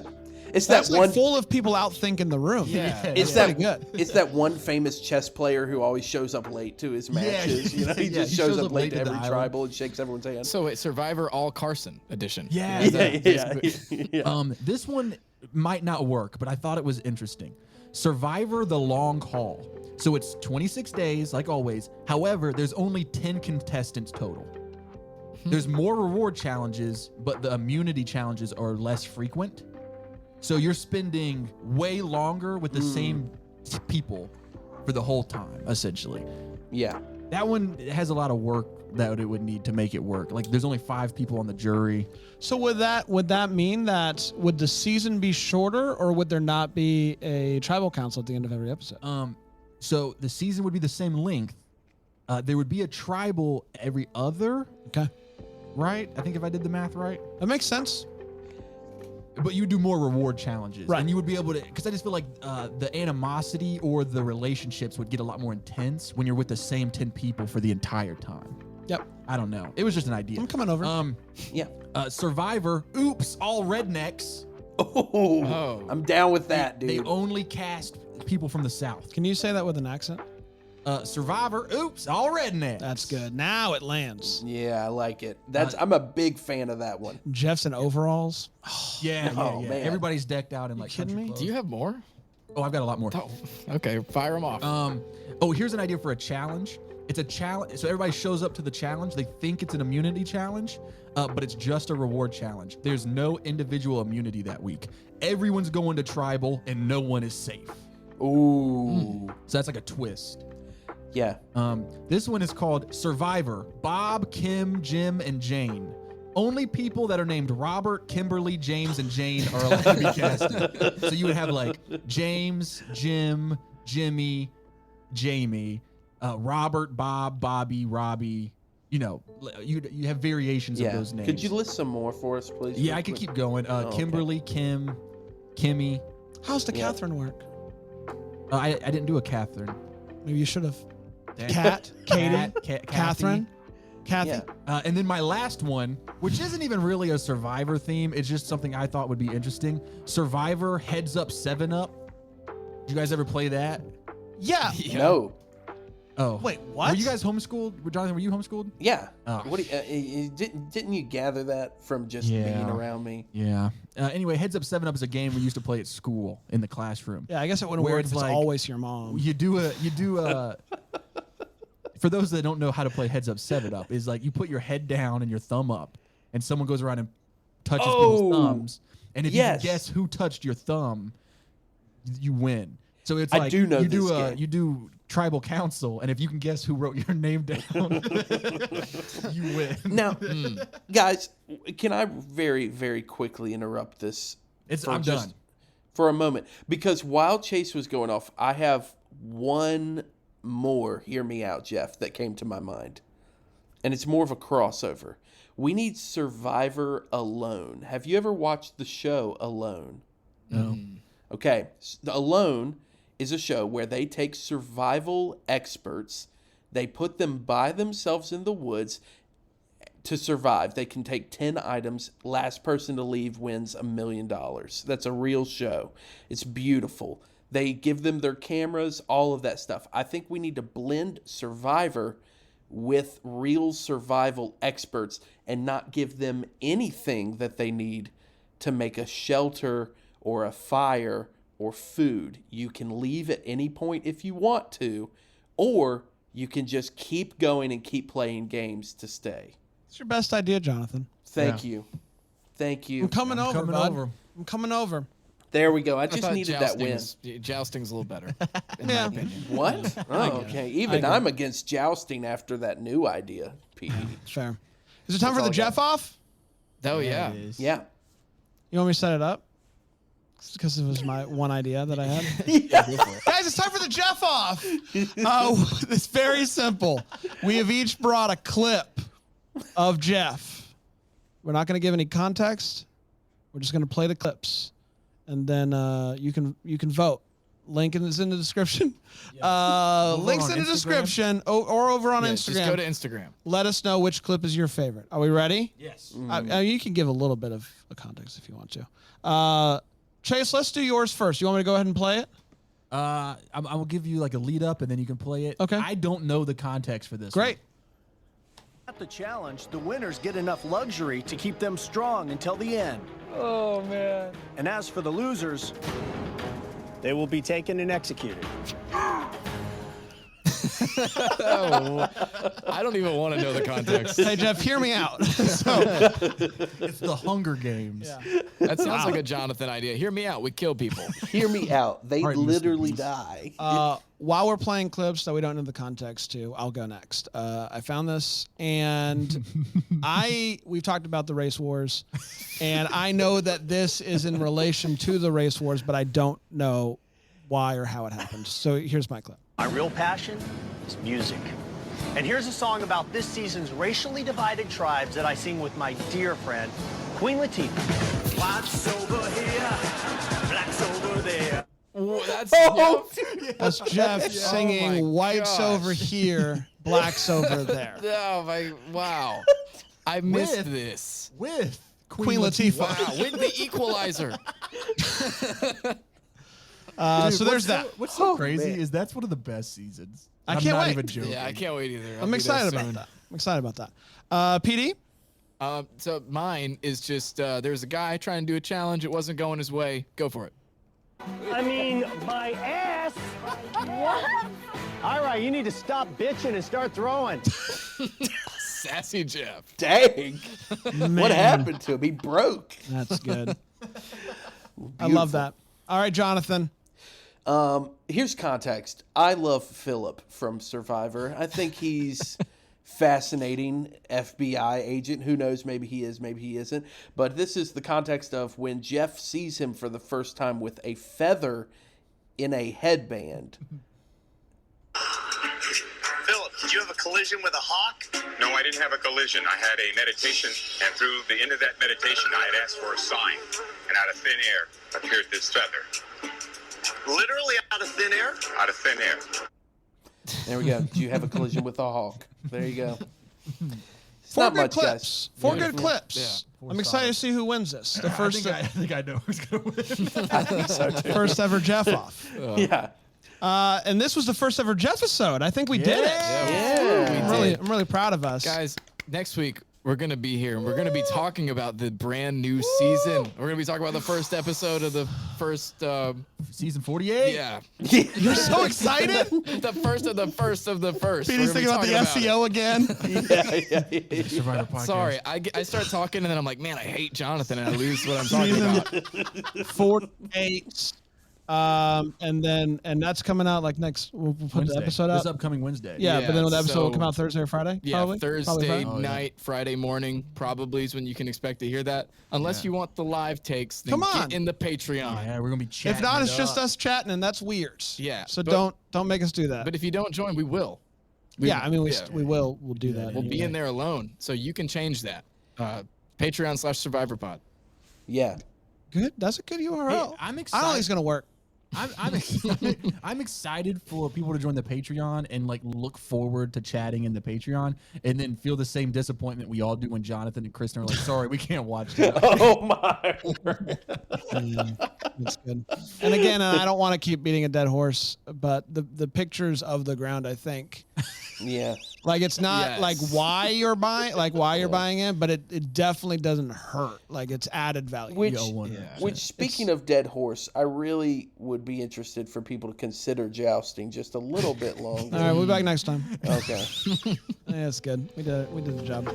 It's That's that like one. full of people outthinking the room. Yeah. It's Pretty that good. It's that one famous chess player who always shows up late to his matches. You know, he Yeah, just he shows up late to the every island. tribal and shakes everyone's hand. So wait, Survivor All Carson edition. Yeah. Is that yeah, basically- yeah. This one might not work, but I thought it was interesting. Survivor the long haul. So it's 26 days, like always. However, there's only 10 contestants total. There's more reward challenges, but the immunity challenges are less frequent. So you're spending way longer with the same people for the whole time, essentially. Yeah. That one has a lot of work that it would need to make it work. Like there's only 5 people on the jury. So would that mean that would the season be shorter, or would there not be a tribal council at the end of every episode? So the season would be the same length. There would be a tribal every other, Okay, right? I think if I did the math right. that makes sense. But you do more reward challenges. Right. And you would be able to, because I just feel like the animosity or the relationships would get a lot more intense when you're with the same 10 people for the entire time. Yep, I don't know. It was just an idea. I'm coming over. Yeah. Survivor, oops, all rednecks. Oh, I'm down with that, They dude. only cast people from the South. Can you say that with an accent? Survivor, oops, all rednecks. That's good. Now it lands. Yeah, I like it. I'm a big fan of that one. Jeff's in overalls. Yeah, Oh, yeah. man. Everybody's decked out in like kidding country me? clothes. Do you have more? Oh, I've got a lot more. Oh, okay. Fire them off. Here's an idea for a challenge. It's a challenge. So everybody shows up to the challenge. They think it's an immunity challenge, but it's just a reward challenge. There's no individual immunity that week. Everyone's going to tribal and no one is safe. Ooh. So that's like a twist. Yeah. This one is called Survivor. Bob, Kim, Jim, and Jane. Only people that are named Robert, Kimberly, James, and Jane are allowed to be casted. So you would have like James, Jim, Jimmy, Jamie, Robert, Bob, Bobby, Robbie. You know, you have variations of those names. Could you list some more for us, please? Yeah, I could keep going. Kimberly, Kim, Kimmy. How's the Catherine work? I didn't do a Catherine. Maybe you should have. Kat, Katie, Catherine, Kathy. Yeah. And then my last one, which isn't even really a Survivor theme, it's just something I thought would be interesting. Survivor Heads Up 7-Up. Did you guys ever play that? Yeah. No. Oh. Wait, what? Were you guys homeschooled? Jonathan, were you homeschooled? Yeah. Oh. What? Didn't you gather that from just being around me? Yeah. Anyway, Heads Up 7-Up is a game we used to play at school in the classroom. Yeah, I guess it wouldn't Where work it's if it's like- always your mom. You do for those that don't know how to play Heads Up 7-Up, is like you put your head down and your thumb up, and someone goes around and touches people's thumbs, and if you can guess who touched your thumb, you win. So it's I like do know you this do game. you do tribal council, and if you can guess who wrote your name down, you win. Now, guys, can I very, very quickly interrupt this? I'm done. For a moment. Because while Chase was going off, I have one more, hear me out, Jeff, that came to my mind. And it's more of a crossover. We need Survivor Alone. Have you ever watched the show Alone? No. Okay. Alone is a show where they take survival experts, they put them by themselves in the woods to survive. They can take 10 items. Last person to leave wins $1 million. That's a real show. It's beautiful. They give them their cameras, all of that stuff. I think we need to blend Survivor with real survival experts and not give them anything that they need to make a shelter or a fire or food. You can leave at any point if you want to, or you can just keep going and keep playing games to stay. It's your best idea, Jonathan. Thank you. Thank you. I'm coming over, coming bud. over. I'm coming over. There we go. I just thought needed that win. Jousting's a little better, in Yeah. my opinion. What? Oh, okay. Even I'm against jousting after that new idea, Pete. Fair. Is it time for all the I Jeff got. off? Oh, yeah. Yeah. You want me to set it up? Because it was my one idea that I had. Guys, it's time for the Jeff off. It's very simple. We have each brought a clip of Jeff. We're not going to give any context. We're just going to play the clips, and then you can vote. Link is in the description. Links on in the Instagram? description or over on Yeah, Instagram. just go to Instagram. Let us know which clip is your favorite. Are we ready? Yes. You can give a little bit of a context if you want to. Chase, let's do yours first. You want me to go ahead and play it? I will give you like a lead up, and then you can play it. Okay. I don't know the context for this. Great. At the challenge, the winners get enough luxury to keep them strong until the end. Oh, man. And as for the losers, they will be taken and executed. I don't even want to know the context. Hey, Jeff, hear me out. It's the Hunger Games. That sounds like a Jonathan idea. Hear me out. We kill people. Hear me out. They All right, Mr. literally Beast. die. While we're playing clips that we don't know the context to, I'll go next. I found this, and we've talked about the race wars, and I know that this is in relation to the race wars, but I don't know why or how it happened. So here's my clip. My real passion is music. And here's a song about this season's racially divided tribes that I sing with my dear friend, Queen Latifah. Whites over here, blacks over there. That's Jeff singing Oh my whites gosh. over here, blacks over there. Oh, my, wow. I missed this. With Queen Latifah. Wow, with the equalizer. So there's that. What's so crazy is that's one of the best seasons. I I'm can't not wait. even joking. Yeah, I can't wait either. I'll I'm be excited there about soon. that. I'm excited about that. PD? So mine is just there's a guy trying to do a challenge. It wasn't going his way. Go for it. I mean, my ass. What? All right, you need to stop bitching and start throwing. Sassy Jeff. Dang. Man, What happened to him? He broke. That's good. I love that. All right, Jonathan. Here's context. I love Philip from Survivor. I think he's fascinating FBI agent. Who knows? Maybe he is, maybe he isn't. But this is the context of when Jeff sees him for the first time with a feather in a headband. Philip, did you have a collision with a hawk? No, I didn't have a collision. I had a meditation, and through the end of that meditation, I had asked for a sign, and out of thin air appeared this feather. Literally out of thin air? Out of thin air. There we go. Did you have a collision with a hawk? There you go. It's Four not good much, clips. guys. Four Yeah. good clips. Four I'm excited to solid. see who wins this. The first, I think I know who's gonna win. I think so too. first ever Jeff off. Yeah. And this was the first ever Jeff episode. I think we did it. Yeah. I'm really proud of us. Guys, next week we're going to be here and we're going to be talking about the brand new season. We're going to be talking about the first episode of the first Season 48. yeah. You're so excited. The first of the first of the first. Petey's thinking about the SEO again. Yeah. Survivor podcast. Sorry, I start talking and then I'm like, man, I hate Jonathan and I lose what I'm talking about. 48. And that's coming out like next. We'll put Wednesday. the episode This out. upcoming Wednesday. Yeah, but then the episode will so- come out Thursday or Friday. Yeah, probably? Thursday Probably Friday? night, Friday morning, probably is when you can expect to hear that. Unless you want the live takes, then Come on. get in the Patreon. Yeah, we're gonna be chatting. If not, it's it just up. us chatting, and that's weird. Yeah, So but- don't make us do that. But if you don't join, we will. yeah, I mean we'll do that. We'll be in there alone, so you can change that. Patreon/SurvivorPod. Yeah. Good. That's a good URL. Hey, I'm I don't think excited. it's gonna work. I'm excited for people to join the Patreon and like look forward to chatting in the Patreon, and then feel the same disappointment we all do when Jonathan and Kristen are like, "Sorry, we can't watch that." Oh my word. That's good. And again, I don't want to keep beating a dead horse, but the pictures of the ground, I think, Yeah. like it's not Yes. like why you're buying it, but it definitely doesn't hurt. Like it's added value. Which, Yo, 100%. which speaking of dead horse, I really would be interested for people to consider jousting just a little bit longer. All right, we'll be back next time. Okay. Yeah, it's good. We did the job.